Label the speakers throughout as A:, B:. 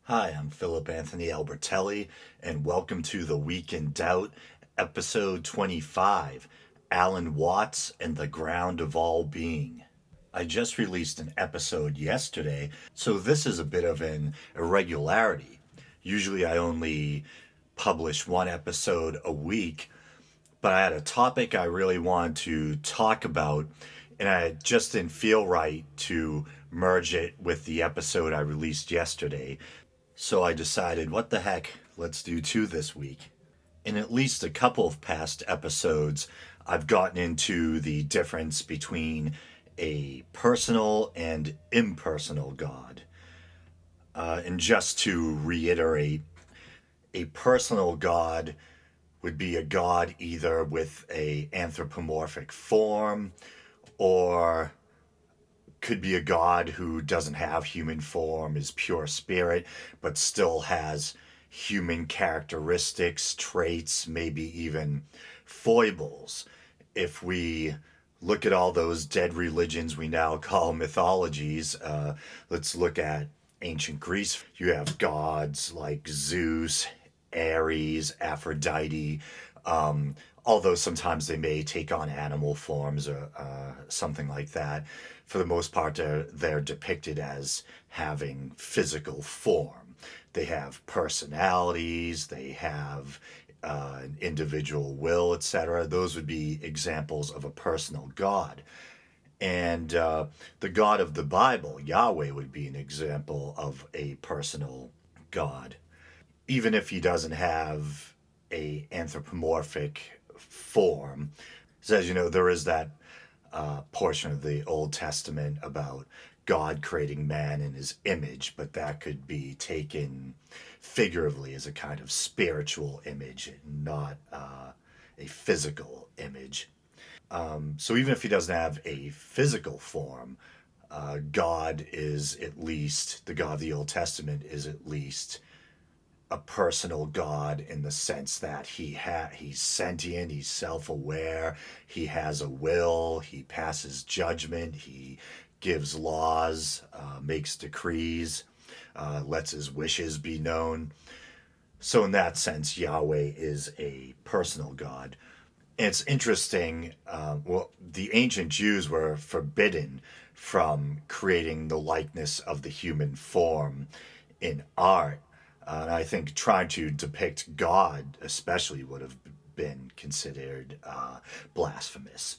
A: Hi, I'm Philip Anthony Albertelli, and welcome to The Week in Doubt, episode 25, Alan Watts and the Ground of All Being. I just released an episode yesterday, so this is a bit of an irregularity. Usually I only publish one episode a week, but I had a topic I really wanted to talk about, and I just didn't feel right to merge it with the episode I released yesterday. So I decided, what the heck, let's do two this week. In at least a couple of past episodes, I've gotten into the difference between a personal and impersonal God. And just to reiterate, a personal God would be a God either with a anthropomorphic form or could be a god who doesn't have human form, is pure spirit, but still has human characteristics, traits, maybe even foibles. If we look at all those dead religions we now call mythologies, let's look at ancient Greece. You have gods like Zeus, Ares, Aphrodite, although sometimes they may take on animal forms or something like that. For the most part, they're depicted as having physical form. They have personalities, they have an individual will, etc. Those would be examples of a personal God. And the God of the Bible, Yahweh, would be an example of a personal God. Even if he doesn't have a anthropomorphic form. So as you know, there is that portion of the Old Testament about God creating man in his image, but that could be taken figuratively as a kind of spiritual image, not a physical image. So even if he doesn't have a physical form, God is at least, the God of the Old Testament is at least a personal God in the sense that he's sentient, he's self-aware, he has a will, he passes judgment, he gives laws, makes decrees, lets his wishes be known. So in that sense, Yahweh is a personal God. And it's interesting. The ancient Jews were forbidden from creating the likeness of the human form in art. And I think trying to depict God, especially, would have been considered blasphemous.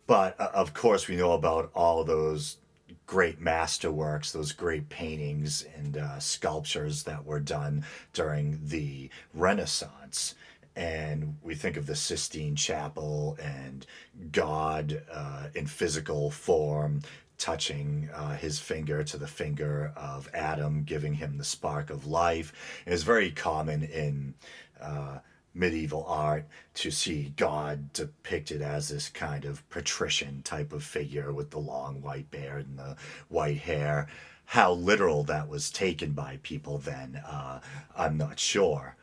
A: But of course, we know about all those great masterworks, those great paintings and sculptures that were done during the Renaissance. And we think of the Sistine Chapel and God in physical form touching his finger to the finger of Adam, giving him the spark of life. And it's very common in medieval art to see God depicted as this kind of patrician type of figure with the long white beard and the white hair. How literal that was taken by people then, I'm not sure.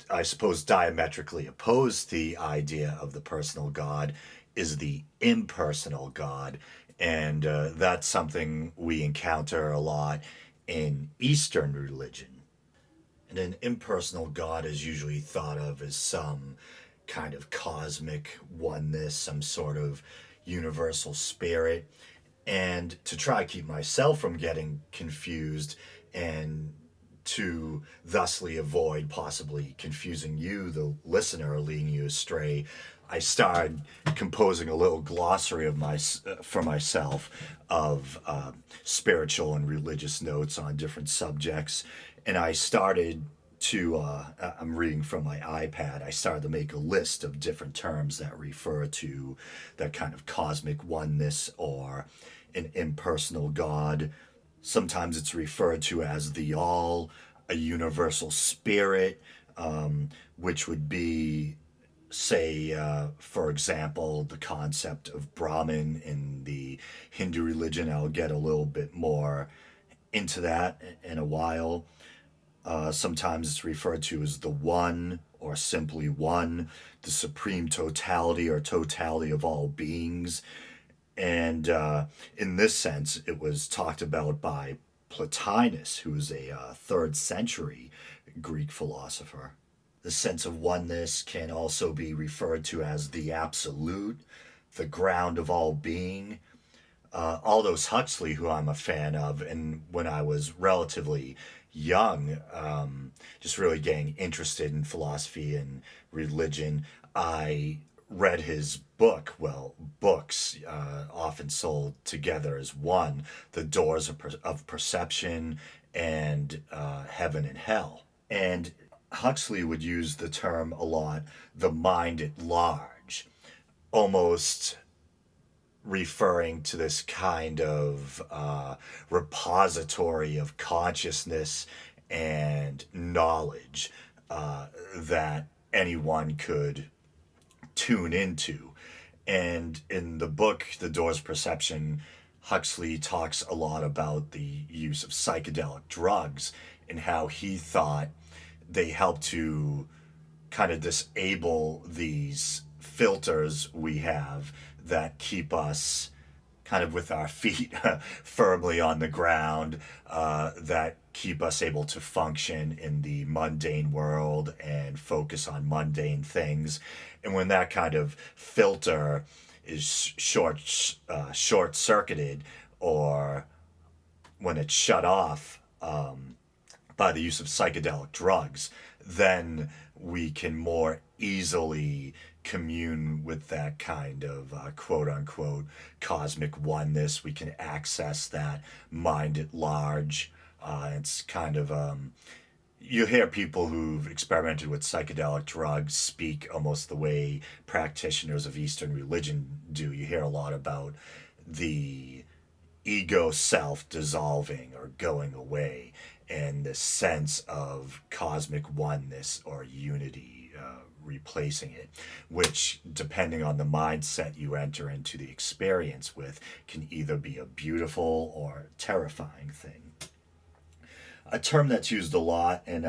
A: I suppose diametrically opposed to the idea of the personal God is the impersonal God. And that's something we encounter a lot in Eastern religion. And an impersonal God is usually thought of as some kind of cosmic oneness, some sort of universal spirit. And to try to keep myself from getting confused and to thusly avoid possibly confusing you, the listener, or leading you astray, I started composing a little glossary of for myself of spiritual and religious notes on different subjects, and I started to I'm reading from my iPad. I started to make a list of different terms that refer to that kind of cosmic oneness or an impersonal God. Sometimes it's referred to as the all, a universal spirit, which would be, say, for example, the concept of Brahman in the Hindu religion. I'll get a little bit more into that in a while. Sometimes it's referred to as the one or simply one, the supreme totality or totality of all beings. And in this sense, it was talked about by Plotinus, who was a 3rd century Greek philosopher. The sense of oneness can also be referred to as the absolute, the ground of all being. Aldous Huxley, who I'm a fan of, and when I was relatively young, just really getting interested in philosophy and religion, I read his book, well, books, often sold together as one, The Doors of Perception and Heaven and Hell. And Huxley would use the term a lot, the mind at large, almost referring to this kind of repository of consciousness and knowledge that anyone could tune into. And in the book, The Doors of Perception, Huxley talks a lot about the use of psychedelic drugs and how he thought they help to kind of disable these filters we have that keep us kind of with our feet firmly on the ground, that keep us able to function in the mundane world and focus on mundane things. And when that kind of filter is short circuited, or when it's shut off by the use of psychedelic drugs, then we can more easily commune with that kind of quote unquote cosmic oneness. We can access that mind at large. It's kind of, you hear people who've experimented with psychedelic drugs speak almost the way practitioners of Eastern religion do. You hear a lot about the ego self dissolving or going away, and the sense of cosmic oneness or unity replacing it, which, depending on the mindset you enter into the experience with, can either be a beautiful or terrifying thing. A term that's used a lot and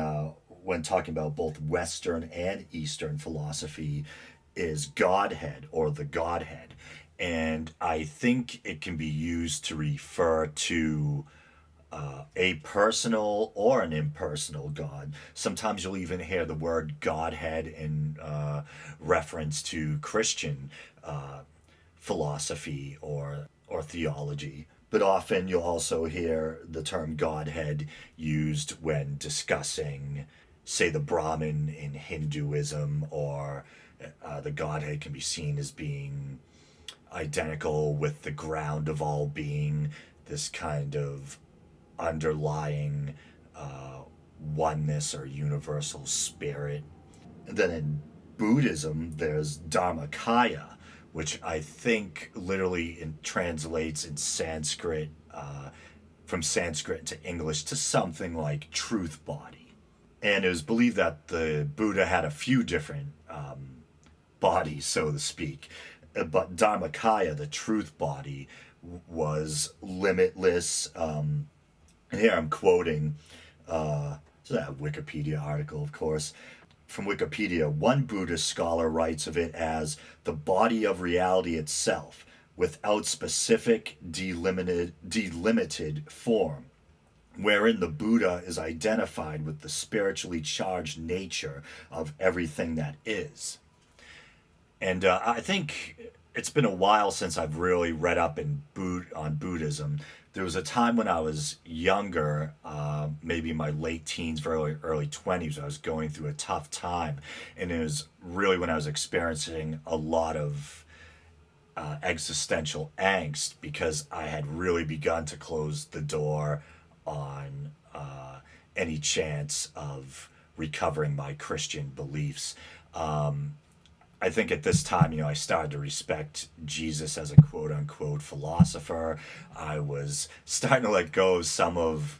A: when talking about both Western and Eastern philosophy is godhead or the godhead. And I think it can be used to refer to a personal or an impersonal God. Sometimes you'll even hear the word Godhead in reference to Christian philosophy or theology. But often you'll also hear the term Godhead used when discussing, say, the Brahman in Hinduism, or the Godhead can be seen as being identical with the ground of all being, this kind of underlying oneness or universal spirit. And then in Buddhism, there's Dharmakaya, which I think literally translates in Sanskrit, from Sanskrit into English, to something like truth body. And it was believed that the Buddha had a few different bodies, so to speak. But Dharmakaya, the truth body, was limitless. And here I'm quoting a Wikipedia article, of course. From Wikipedia, one Buddhist scholar writes of it as the body of reality itself, without specific delimited form, wherein the Buddha is identified with the spiritually charged nature of everything that is. And I think it's been a while since I've really read up on Buddhism. There was a time when I was younger, maybe in my late teens, early 20s, I was going through a tough time. And it was really when I was experiencing a lot of existential angst, because I had really begun to close the door on any chance of recovering my Christian beliefs. I think at this time, I started to respect Jesus as a quote unquote philosopher. I was starting to let go of some of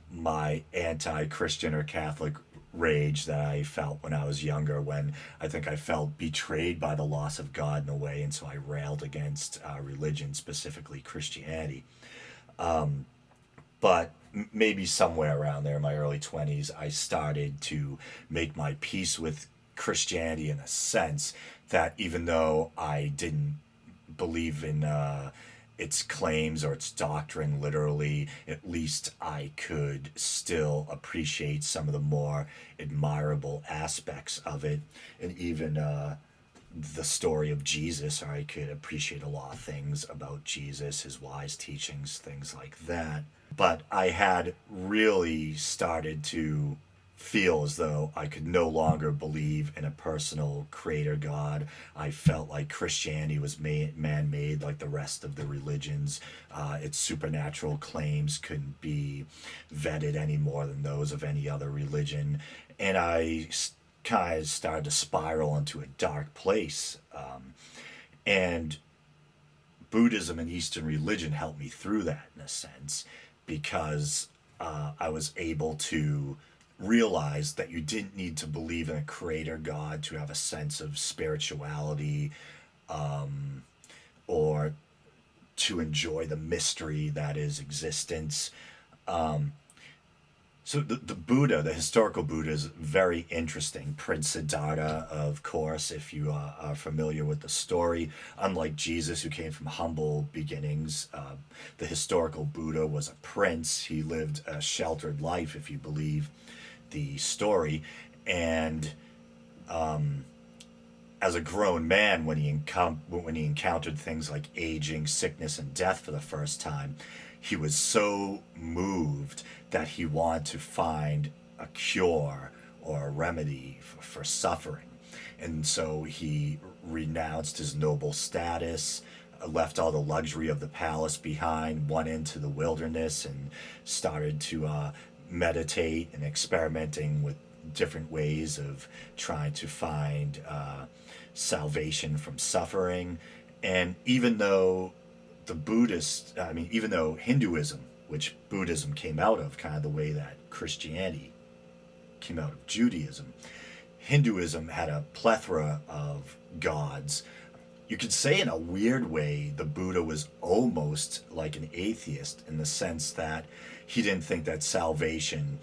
A: my anti Christian or Catholic rage that I felt when I was younger, when I think I felt betrayed by the loss of God in a way, and so I railed against religion, specifically Christianity. But maybe somewhere around there in my early 20s, I started to make my peace with Christianity, in a sense that even though I didn't believe in its claims or its doctrine literally, at least I could still appreciate some of the more admirable aspects of it. And even the story of Jesus, or I could appreciate a lot of things about Jesus, his wise teachings, things like that. But I had really started to feel as though I could no longer believe in a personal creator God. I felt like Christianity was man made like the rest of the religions. Its supernatural claims couldn't be vetted any more than those of any other religion. And I kind of started to spiral into a dark place. And Buddhism and Eastern religion helped me through that in a sense, because I was able to realize that you didn't need to believe in a creator God to have a sense of spirituality, or to enjoy the mystery that is existence. So the Buddha, the historical Buddha, is very interesting. Prince Siddhartha, of course, if you are familiar with the story, unlike Jesus, who came from humble beginnings, the historical Buddha was a prince. He lived a sheltered life, if you believe the story, and as a grown man, when he encountered things like aging, sickness, and death for the first time, he was so moved that he wanted to find a cure or a remedy for suffering. And so he renounced his noble status, left all the luxury of the palace behind, went into the wilderness, and started to meditate and experimenting with different ways of trying to find salvation from suffering. And even though even though Hinduism, which Buddhism came out of, kind of the way that Christianity came out of Judaism, Hinduism had a plethora of gods. You could say in a weird way the Buddha was almost like an atheist, in the sense that he didn't think that salvation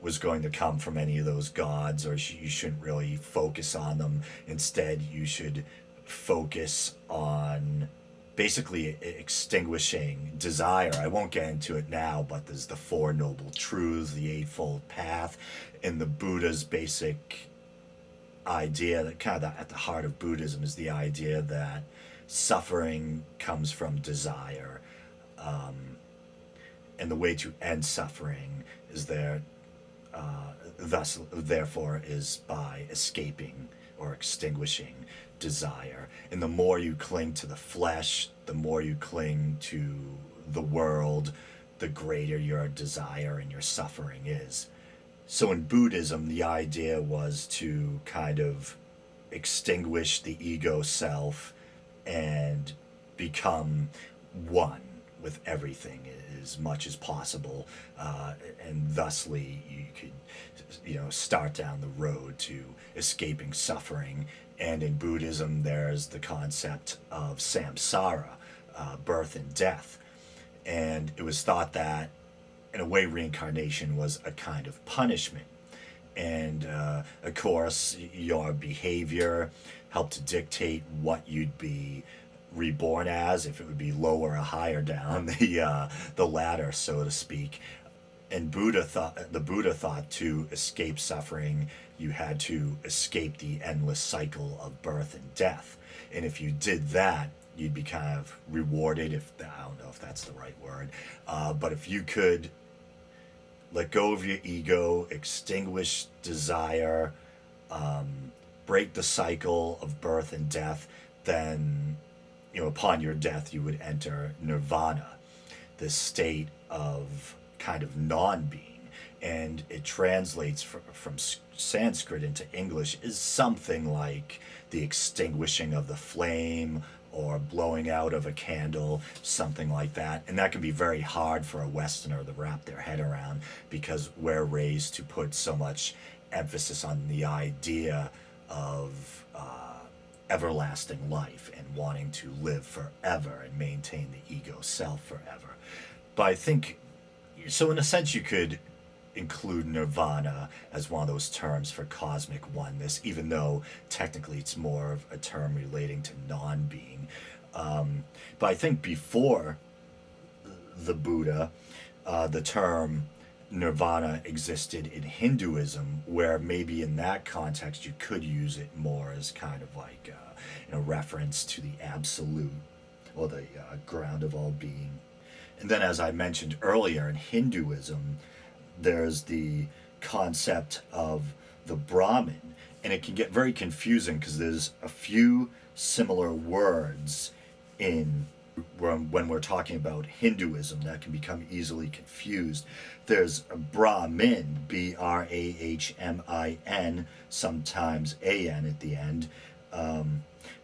A: was going to come from any of those gods, or you shouldn't really focus on them. Instead, you should focus on basically extinguishing desire. I won't get into it now, but there's the Four Noble Truths, the Eightfold Path, and the Buddha's basic idea, that kind of at the heart of Buddhism is the idea that suffering comes from desire, and the way to end suffering is therefore is by escaping or extinguishing desire. And the more you cling to the flesh, the more you cling to the world, the greater your desire and your suffering is. So in Buddhism, the idea was to kind of extinguish the ego self and become one with everything as much as possible, and thusly you could start down the road to escaping suffering. And in Buddhism, there's the concept of samsara, birth and death. And it was thought that, in a way, reincarnation was a kind of punishment. And, of course, your behavior helped to dictate what you'd be reborn as, if it would be lower or higher down the ladder, so to speak. And the Buddha thought to escape suffering, you had to escape the endless cycle of birth and death. And if you did that, you'd be kind of rewarded, I don't know if that's the right word, but if you could let go of your ego, extinguish desire, break the cycle of birth and death, then, upon your death, you would enter nirvana, this state of kind of non-being. And it translates from Sanskrit into English is something like the extinguishing of the flame or blowing out of a candle, something like that. And that can be very hard for a Westerner to wrap their head around, because we're raised to put so much emphasis on the idea of everlasting life and wanting to live forever and maintain the ego self forever. But I think, so in a sense, you could include nirvana as one of those terms for cosmic oneness, even though technically it's more of a term relating to non-being. But I think before the Buddha, the term nirvana existed in Hinduism, where maybe in that context you could use it more as kind of like reference to the absolute or the ground of all being. And then, as I mentioned earlier, in Hinduism, there's the concept of the Brahmin, and it can get very confusing because there's a few similar words in when we're talking about Hinduism that can become easily confused. There's Brahmin, Brahmin, sometimes an at the end,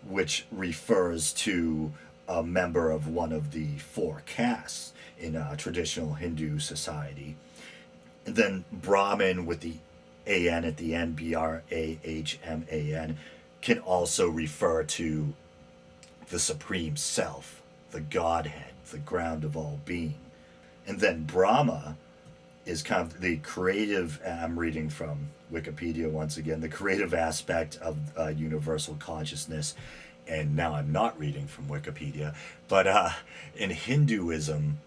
A: which refers to a member of one of the four castes in traditional Hindu society. And then Brahmin with the an at the end, Brahman, can also refer to the supreme self, the godhead, the ground of all being. And then Brahma is kind of the creative, I'm reading from Wikipedia once again, the creative aspect of universal consciousness. And now I'm not reading from Wikipedia, but in Hinduism,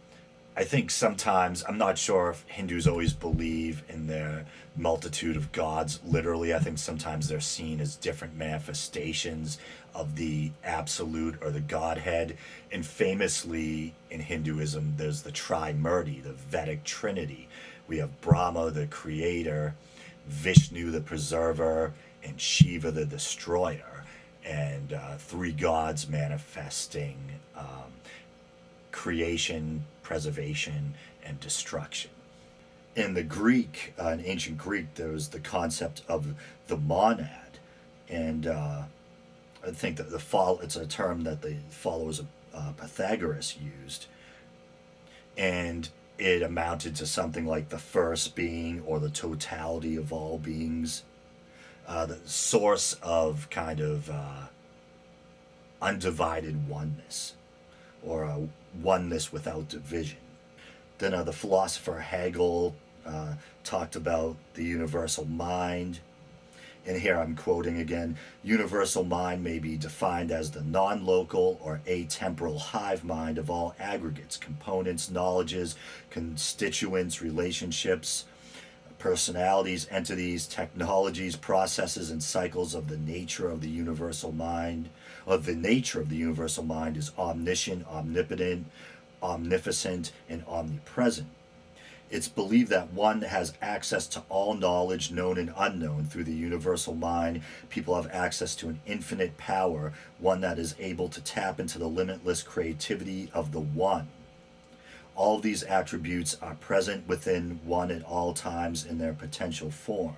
A: I think sometimes, I'm not sure if Hindus always believe in their multitude of gods literally. I think sometimes they're seen as different manifestations of the absolute or the godhead. And famously in Hinduism, there's the Trimurti, the Vedic Trinity. We have Brahma, the creator, Vishnu, the preserver, and Shiva, the destroyer. And three gods manifesting creation, preservation, and destruction. In the Greek, in ancient Greek, there was the concept of the monad, and I think that it's a term that the followers of Pythagoras used, and it amounted to something like the first being or the totality of all beings, the source of kind of undivided oneness, or a oneness without division. Then the philosopher Hegel talked about the universal mind. And here I'm quoting again: universal mind may be defined as the non-local or atemporal hive mind of all aggregates, components, knowledges, constituents, relationships, personalities, entities, technologies, processes, and cycles of the nature of the universal mind. The nature of the universal mind is omniscient, omnipotent, omnificent, and omnipresent. It's believed that one has access to all knowledge, known and unknown, through the universal mind. People have access to an infinite power, one that is able to tap into the limitless creativity of the One. All of these attributes are present within one at all times in their potential form.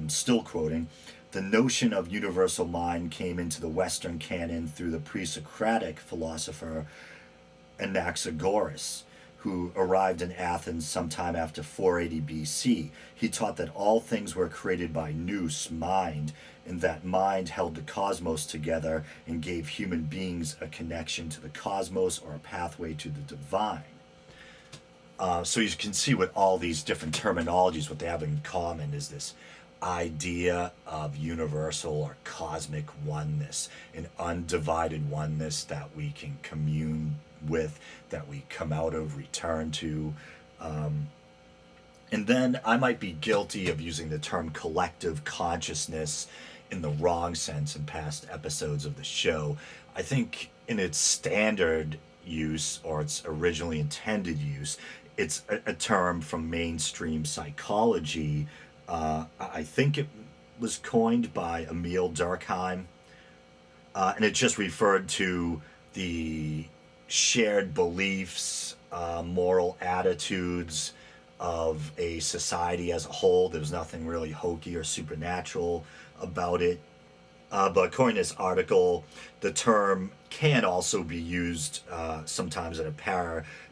A: Still quoting: the notion of universal mind came into the Western canon through the pre-Socratic philosopher Anaxagoras, who arrived in Athens sometime after 480 BC. He taught that all things were created by nous, mind, and that mind held the cosmos together and gave human beings a connection to the cosmos or a pathway to the divine. So you can see with all these different terminologies, what they have in common is this idea of universal or cosmic oneness, an undivided oneness that we can commune with, that we come out of, return to. And then I might be guilty of using the term collective consciousness in the wrong sense in past episodes of the show. I think in its standard use, or its originally intended use, it's a term from mainstream psychology. I think it was coined by Emil Durkheim, and it just referred to the shared beliefs, moral attitudes of a society as a whole. There was nothing really hokey or supernatural about it. But according to this article, the term can also be used sometimes in a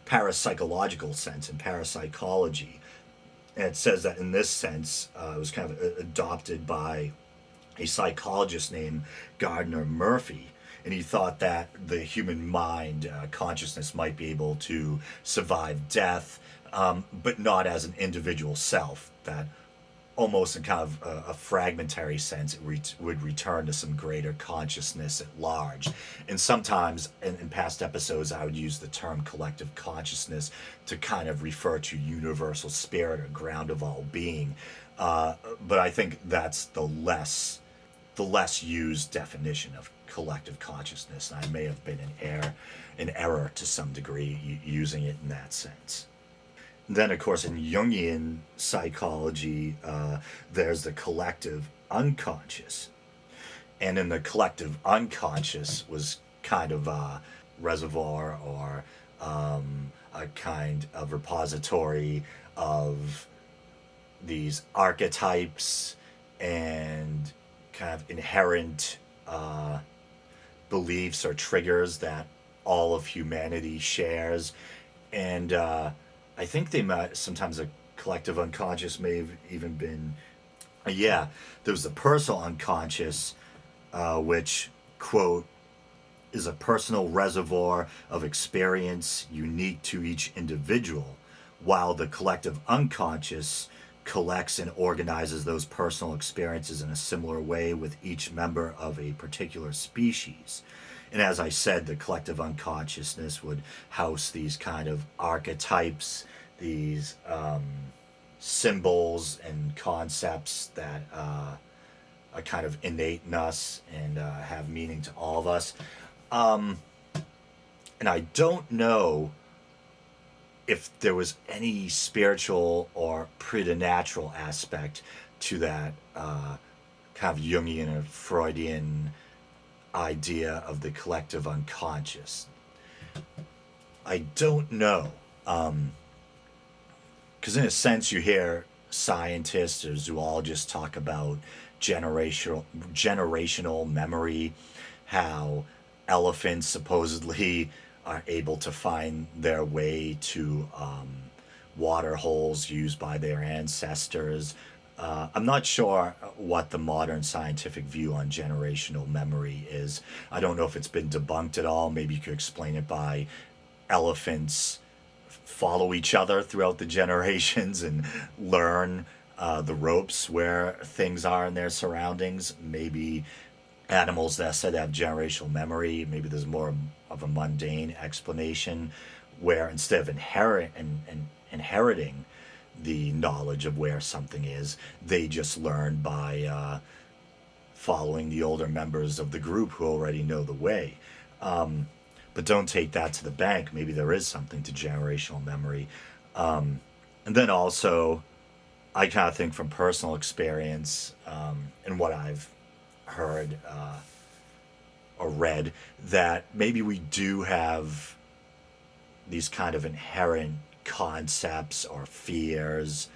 A: parapsychological sense, in parapsychology. And it says that in this sense, it was kind of adopted by a psychologist named Gardner Murphy. And he thought that the human mind, consciousness, might be able to survive death, but not as an individual self, that almost in kind of a fragmentary sense, it would return to some greater consciousness at large. And sometimes in past episodes, I would use the term collective consciousness to kind of refer to universal spirit or ground of all being. But I think that's the less used definition of collective consciousness. And I may have been in error to some degree using it in that sense. Then, of course, in Jungian psychology, there's the collective unconscious. And in the collective unconscious was kind of a reservoir or a kind of repository of these archetypes and kind of inherent beliefs or triggers that all of humanity shares. And I think they might sometimes a collective unconscious may have even been, there was the personal unconscious, which, quote, is a personal reservoir of experience unique to each individual, while the collective unconscious collects and organizes those personal experiences in a similar way with each member of a particular species. And as I said, the collective unconsciousness would house these kind of archetypes, these symbols and concepts that are kind of innate in us and have meaning to all of us. And I don't know if there was any spiritual or preternatural aspect to that kind of Jungian or Freudian idea of the collective unconscious. I don't know. Because in a sense, you hear scientists or zoologists talk about generational memory, how elephants supposedly are able to find their way to water holes used by their ancestors. I'm not sure what the modern scientific view on generational memory is. I don't know if it's been debunked at all. Maybe you could explain it by elephants follow each other throughout the generations and learn the ropes where things are in their surroundings. Maybe animals that said have generational memory, maybe there's more of a mundane explanation where instead of inheriting the knowledge of where something is, they just learn by following the older members of the group who already know the way. But don't take that to the bank. Maybe there is something to generational memory. And then also, I kind of think from personal experience and what I've heard or read, that maybe we do have these kind of inherent concepts or fears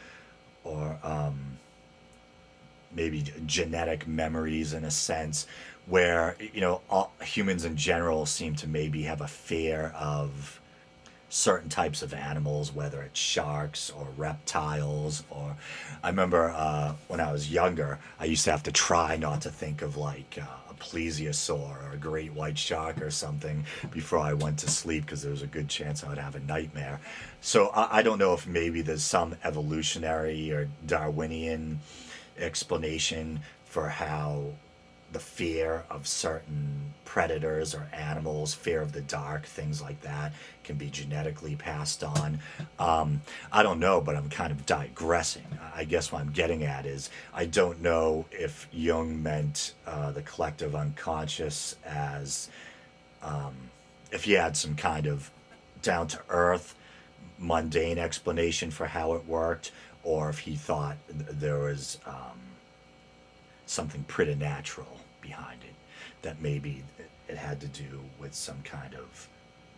A: or maybe genetic memories in a sense where, all humans in general seem to maybe have a fear of certain types of animals, whether it's sharks or reptiles. Or I remember when I was younger, I used to have to try not to think of like a plesiosaur or a great white shark or something before I went to sleep, because there was a good chance I would have a nightmare. So I don't know if maybe there's some evolutionary or Darwinian explanation for how the fear of certain predators or animals, fear of the dark, things like that, can be genetically passed on. I don't know, but I'm kind of digressing. I guess what I'm getting at is I don't know if Jung meant the collective unconscious as if he had some kind of down-to-earth, mundane explanation for how it worked, or if he thought there was something preternatural behind it, that maybe it had to do with some kind of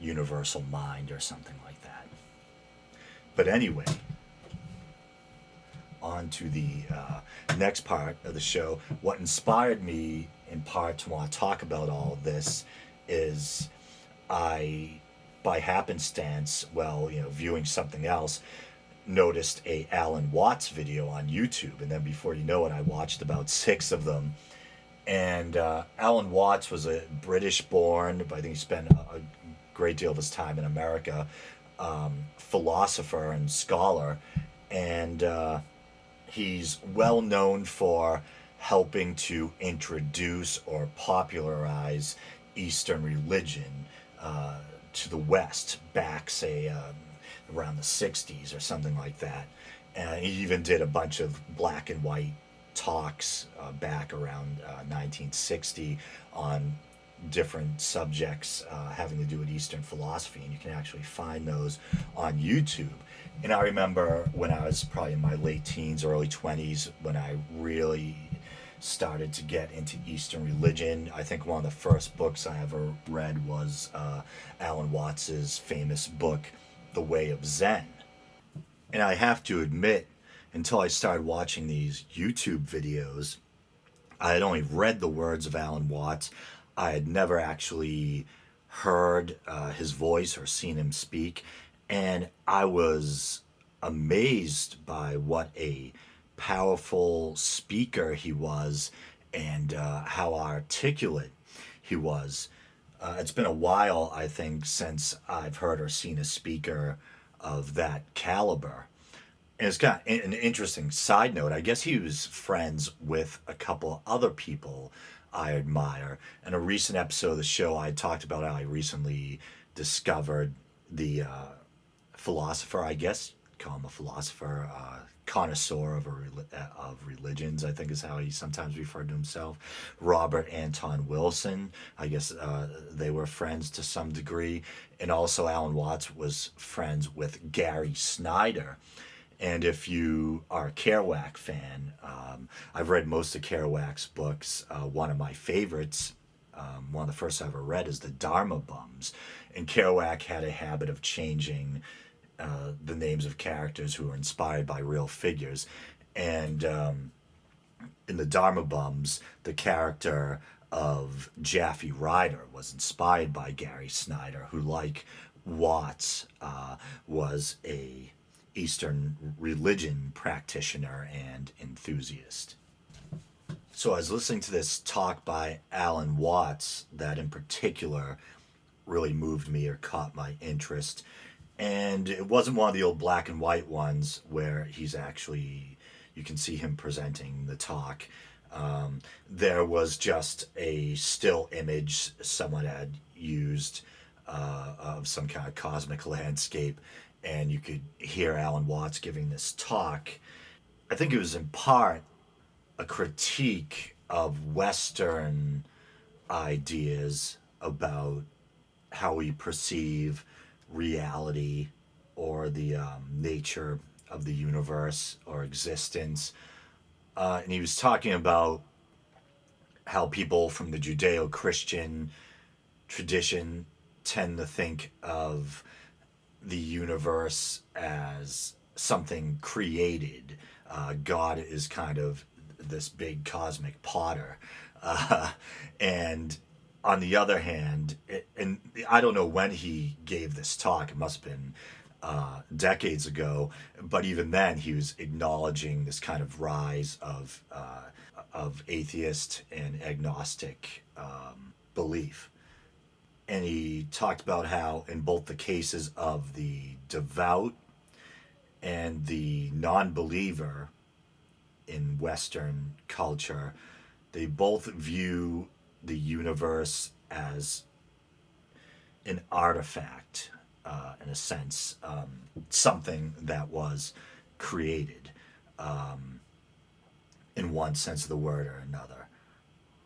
A: universal mind or something like that. But anyway, on to the next part of the show. What inspired me in part to want to talk about all of this is I, by happenstance, viewing something else, noticed a Alan Watts video on YouTube, and then before you know it, I watched about 6 of them. And Alan Watts was a British-born, but I think he spent a great deal of his time in America, philosopher and scholar, and He's well known for helping to introduce or popularize Eastern religion uh, to the West back, say, around the 60s or something like that. And he even did a bunch of black and white talks back around 1960 on different subjects having to do with Eastern philosophy, and you can actually find those on YouTube. And I remember when I was probably in my late teens, early 20s, when I really started to get into Eastern religion. I think one of the first books I ever read was Alan Watts's famous book, The Way of Zen. And I have to admit, until I started watching these YouTube videos, I had only read the words of Alan Watts. I had never actually heard his voice or seen him speak. And I was amazed by what a powerful speaker he was and how articulate he was. It's been a while, I think, since I've heard or seen a speaker of that caliber. And it's got an interesting side note. I guess he was friends with a couple other people I admire. In a recent episode of the show, I talked about how I recently discovered the philosopher, I guess, call him a philosopher, connoisseur of religions, I think is how he sometimes referred to himself, Robert Anton Wilson. I guess they were friends to some degree. And also Alan Watts was friends with Gary Snyder. And if you are a Kerouac fan, I've read most of Kerouac's books. One of my favorites, one of the first I ever read, is the Dharma Bums. And Kerouac had a habit of changing the names of characters who were inspired by real figures. And in the Dharma Bums, the character of Jaffe Ryder was inspired by Gary Snyder, who, like Watts, was a Eastern religion practitioner and enthusiast. So I was listening to this talk by Alan Watts that in particular really moved me or caught my interest. And it wasn't one of the old black and white ones where he's actually, you can see him presenting the talk. There was just a still image someone had used of some kind of cosmic landscape, and you could hear Alan Watts giving this talk. I think it was in part a critique of Western ideas about how we perceive reality or the nature of the universe or existence. And he was talking about how people from the Judeo Christian tradition tend to think of the universe as something created. God is kind of this big cosmic potter. And on the other hand, and I don't know when he gave this talk, it must have been decades ago, but even then he was acknowledging this kind of rise of atheist and agnostic belief. And he talked about how in both the cases of the devout and the non-believer in Western culture, they both view the universe as an artifact, in a sense, something that was created, in one sense of the word or another,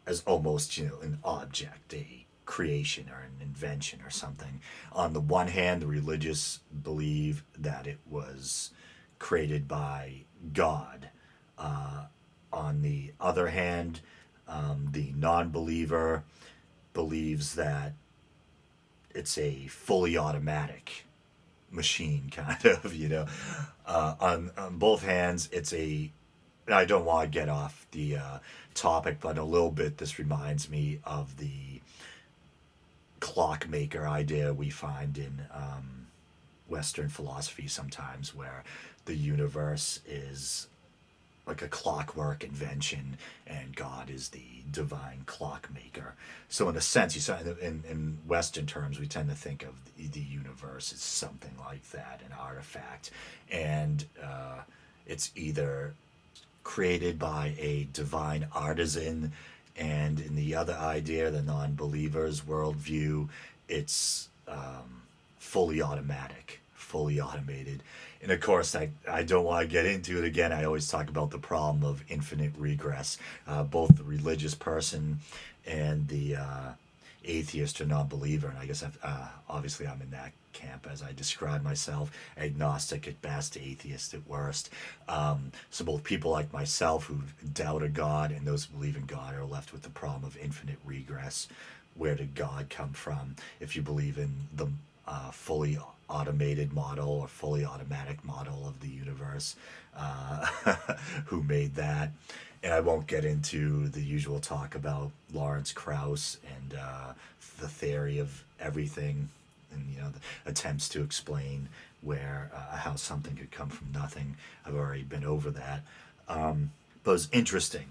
A: as almost, an object, a creation or an invention or something. On the one hand, the religious believe that it was created by God. On the other hand, the non-believer believes that it's a fully automatic machine, kind of, on both hands, it's a, I don't want to get off the topic, but a little bit this reminds me of the clockmaker idea we find in Western philosophy sometimes, where the universe is like a clockwork invention and God is the divine clockmaker. So in a sense, in Western terms, we tend to think of the universe as something like that, an artifact. And it's either created by a divine artisan, and in the other idea, the non-believers worldview, it's fully automatic, fully automated. And of course, I don't want to get into it again. I always talk about the problem of infinite regress. Both the religious person and the atheist or non-believer, and I guess obviously I'm in that camp as I describe myself, agnostic at best, atheist at worst. So both people like myself who doubt a God and those who believe in God are left with the problem of infinite regress. Where did God come from? If you believe in the fully automated model or fully automatic model of the universe, who made that? And I won't get into the usual talk about Lawrence Krauss and the theory of everything, and the attempts to explain where how something could come from nothing. I've already been over that, but it was interesting.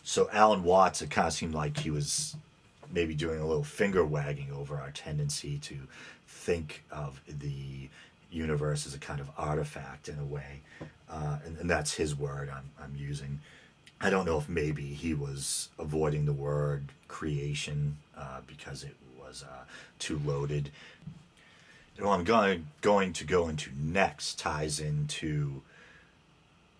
A: So Alan Watts, it kind of seemed like he was maybe doing a little finger wagging over our tendency to think of the universe as a kind of artifact in a way, and that's his word I'm using. I don't know if maybe he was avoiding the word creation because it was too loaded. And what I'm going to go into next ties into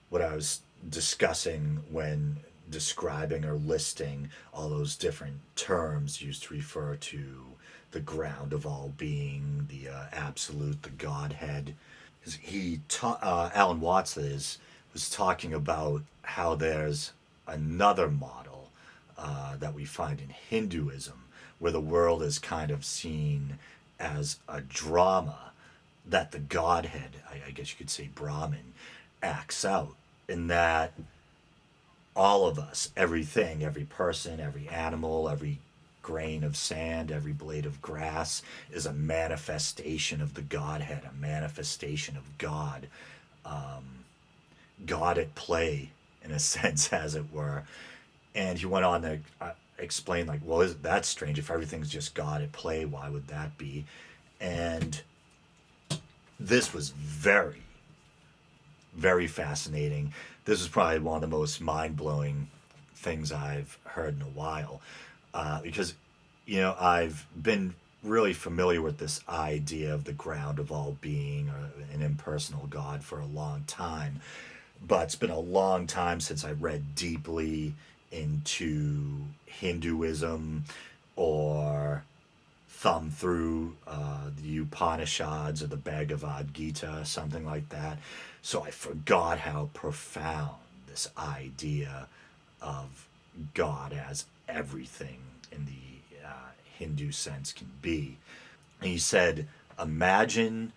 A: what I was discussing when describing or listing all those different terms used to refer to the ground of all being, the absolute, the godhead. Alan Watts was talking about how there's another model that we find in Hinduism, where the world is kind of seen as a drama that the godhead, I guess you could say Brahman, acts out, in that all of us, everything, every person, every animal, every grain of sand, every blade of grass is a manifestation of the Godhead, a manifestation of God. God at play, in a sense, as it were. And he went on to explain, like, well, isn't that strange? If everything's just God at play, why would that be? And this was very, very fascinating. This is probably one of the most mind-blowing things I've heard in a while, because, I've been really familiar with this idea of the ground of all being, or an impersonal God, for a long time. But it's been a long time since I read deeply into Hinduism or thumb through the Upanishads or the Bhagavad Gita, something like that. So I forgot how profound this idea of God as everything in the Hindu sense can be. And he said, imagine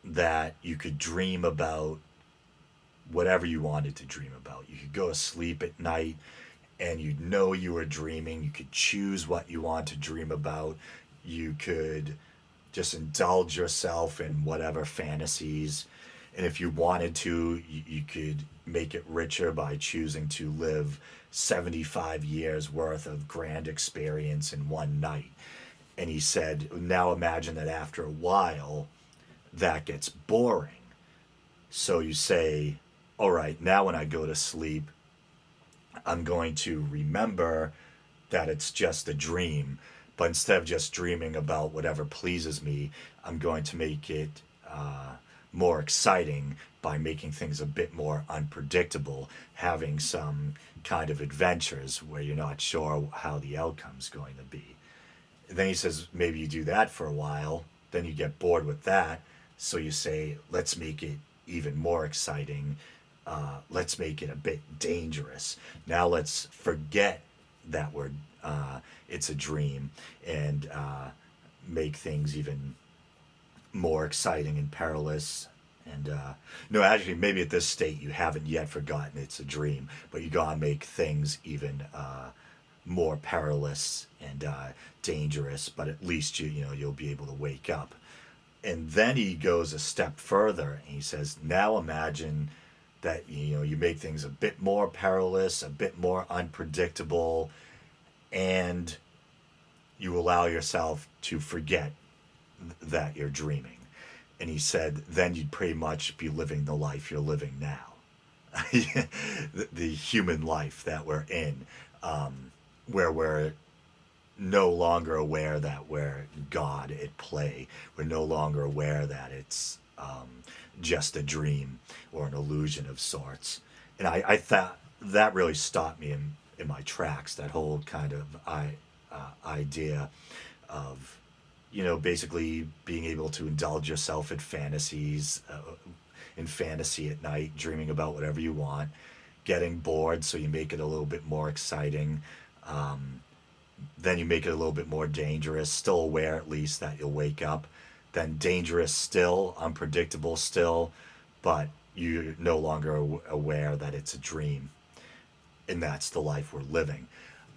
A: that you could dream about whatever you wanted to dream about. You could go to sleep at night and you'd know you were dreaming. You could choose what you want to dream about. You could just indulge yourself in whatever fantasies. And if you wanted to, you could make it richer by choosing to live 75 years worth of grand experience in one night. And he said, now imagine that after a while, that gets boring. So you say, all right, now when I go to sleep, I'm going to remember that it's just a dream. But instead of just dreaming about whatever pleases me, I'm going to make it more exciting by making things a bit more unpredictable, having some kind of adventures where you're not sure how the outcome's going to be. And then he says, maybe you do that for a while, then you get bored with that, so you say, let's make it even more exciting. Let's make it a bit dangerous. Now let's forget that it's a dream, and make things even more exciting and perilous. And no, actually, maybe at this state you haven't yet forgotten it's a dream, but you gotta make things even more perilous and dangerous. But at least you'll be able to wake up. And then he goes a step further and he says, now imagine that you make things a bit more perilous, a bit more unpredictable, and you allow yourself to forget that you're dreaming. And he said, then you'd pretty much be living the life you're living now. the human life that we're in, where we're no longer aware that we're God at play. We're no longer aware that it's just a dream or an illusion of sorts. And I thought that really stopped me in my tracks. That whole kind of idea of, basically being able to indulge yourself in fantasies, in fantasy at night, dreaming about whatever you want, getting bored, so you make it a little bit more exciting. Then you make it a little bit more dangerous, still aware at least that you'll wake up. Then dangerous still, unpredictable still, but you're no longer aware that it's a dream. And that's the life we're living.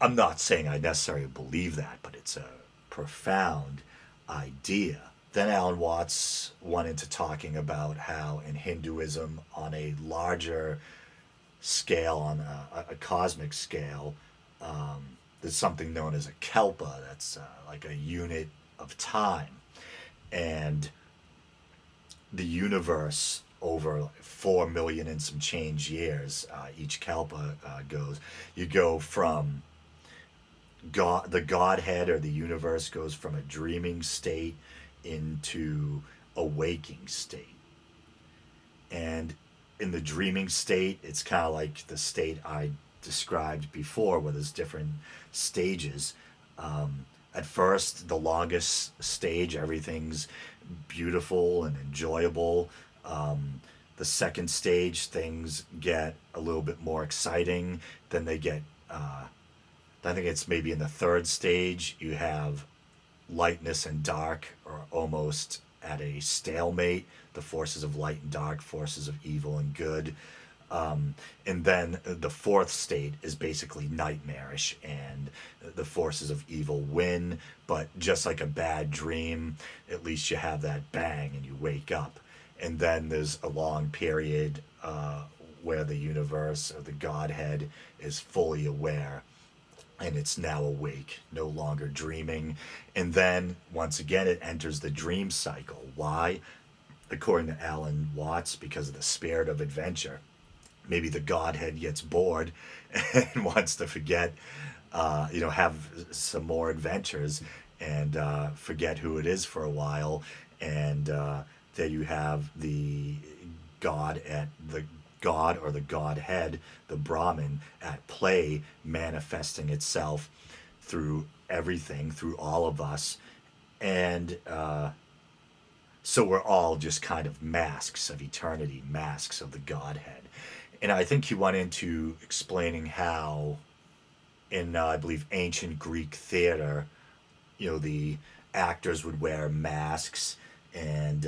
A: I'm not saying I necessarily believe that, but it's a profound idea. Then Alan Watts went into talking about how in Hinduism, on a larger scale, on a cosmic scale, there's something known as a kalpa. That's like a unit of time. And the universe, over 4 million and some change years, each kalpa goes, you go from God, the godhead or the universe goes from a dreaming state into a waking state. And in the dreaming state, it's kind of like the state I described before, where there's different stages. At first, the longest stage, everything's beautiful and enjoyable. The second stage, things get a little bit more exciting. Then they get, I think it's maybe in the third stage, you have lightness and dark are almost at a stalemate. The forces of light and dark, forces of evil and good. And then the fourth state is basically nightmarish, and the forces of evil win. But just like a bad dream, at least you have that bang and you wake up. And then there's a long period where the universe or the godhead is fully aware, and it's now awake, no longer dreaming. And then once again, it enters the dream cycle. Why? According to Alan Watts, because of the spirit of adventure. Maybe the godhead gets bored and wants to forget, have some more adventures, and forget who it is for a while. And there you have the God or the godhead, the Brahman, at play, manifesting itself through everything, through all of us. And so we're all just kind of masks of eternity, masks of the godhead. And I think he went into explaining how, in I believe ancient Greek theater, the actors would wear masks, and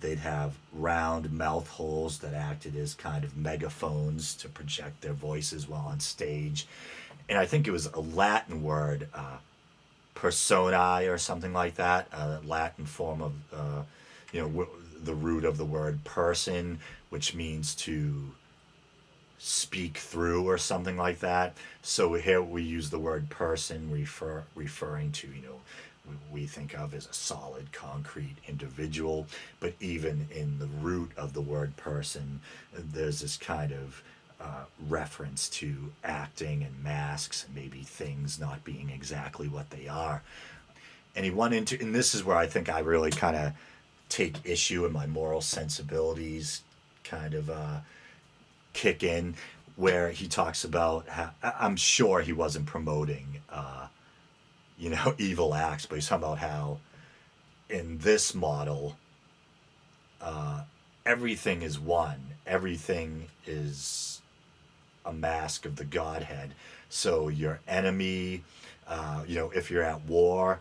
A: they'd have round mouth holes that acted as kind of megaphones to project their voices while on stage. And I think it was a Latin word, personae or something like that, a Latin form of, the root of the word person, which means to speak through or something like that. So here we use the word person, referring to, we think of as a solid, concrete individual. But even in the root of the word person, there's this kind of reference to acting and masks and maybe things not being exactly what they are. And he went into, and this is where I think I really kind of take issue, and my moral sensibilities kind of kick in, where he talks about how, I'm sure he wasn't promoting evil acts, but he's talking about how in this model everything is one, everything is a mask of the godhead. So your enemy, if you're at war,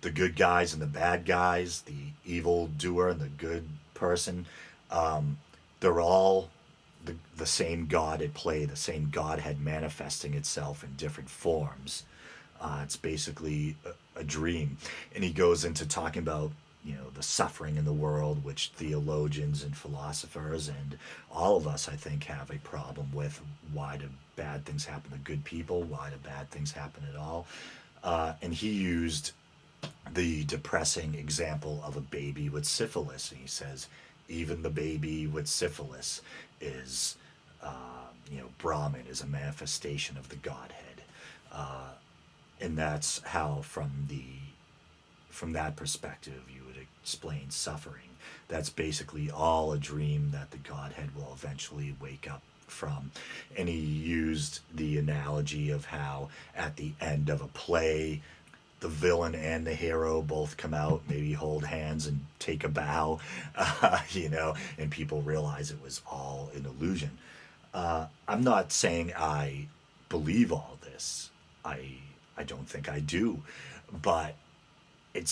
A: the good guys and the bad guys, the evil doer and the good person, they're all the same God at play, the same Godhead manifesting itself in different forms. It's basically a dream. And he goes into talking about, the suffering in the world, which theologians and philosophers and all of us, I think, have a problem with. Why do bad things happen to good people? Why do bad things happen at all? And he used the depressing example of a baby with syphilis. And he says, even the baby with syphilis is, Brahman is a manifestation of the Godhead, and that's how from that perspective you would explain suffering. That's basically all a dream that the Godhead will eventually wake up from. And he used the analogy of how at the end of a play, the villain and the hero both come out, maybe hold hands and take a bow, and people realize it was all an illusion. I'm not saying I believe all this. I don't think I do, but it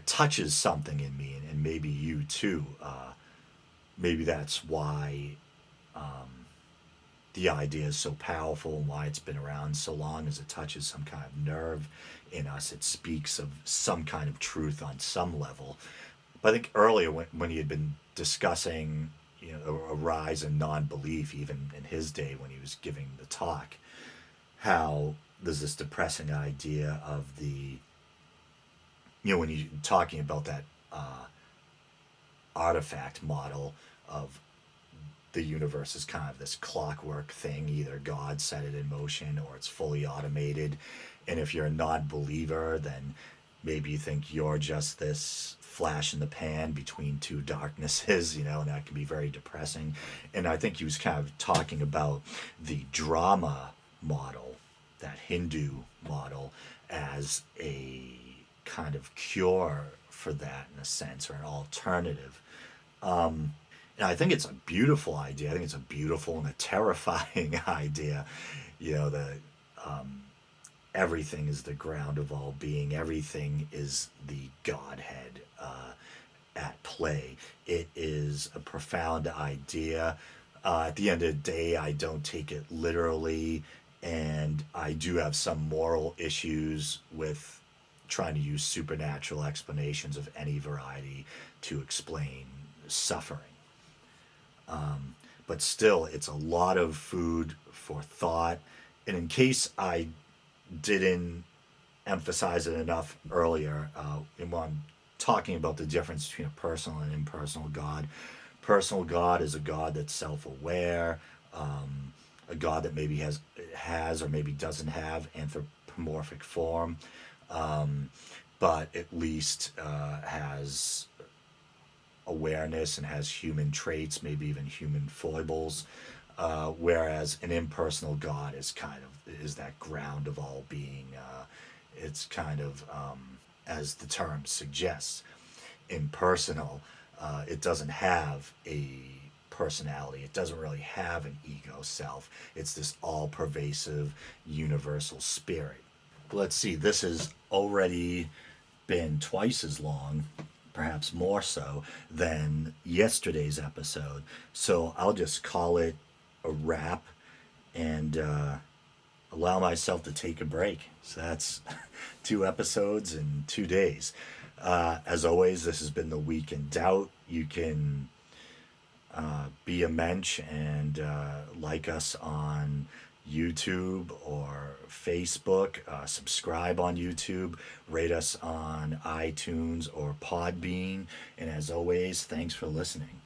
A: touches something in me, and maybe you too. Maybe that's why the idea is so powerful and why it's been around so long, as it touches some kind of nerve in us. It speaks of some kind of truth on some level. But I think earlier when he had been discussing, a rise in non-belief, even in his day when he was giving the talk, how there's this depressing idea of the, when you're talking about that artifact model of the universe is kind of this clockwork thing. Either God set it in motion or it's fully automated. And if you're a non-believer, then maybe you think you're just this flash in the pan between two darknesses, and that can be very depressing. And I think he was kind of talking about the drama model, that Hindu model, as a kind of cure for that, in a sense, or an alternative. And I think it's a beautiful idea. I think it's a beautiful and a terrifying idea. That everything is the ground of all being. Everything is the Godhead at play. It is a profound idea. At the end of the day, I don't take it literally, and I do have some moral issues with trying to use supernatural explanations of any variety to explain suffering. But still, it's a lot of food for thought. And in case I didn't emphasize it enough earlier, when I'm talking about the difference between a personal and impersonal God, personal God is a God that's self-aware, a God that maybe has or maybe doesn't have anthropomorphic form, but at least has awareness and has human traits, maybe even human foibles, whereas an impersonal God is that ground of all being. It's kind of, as the term suggests, impersonal. It doesn't have a personality. It doesn't really have an ego self. It's this all-pervasive, universal spirit. Let's see, this has already been twice as long, perhaps more so, than yesterday's episode. So I'll just call it a wrap and allow myself to take a break. So that's 2 episodes in 2 days. As always, this has been The Week in Doubt. You can be a mensch and like us on YouTube or Facebook, subscribe on YouTube, rate us on iTunes or Podbean, and as always, thanks for listening.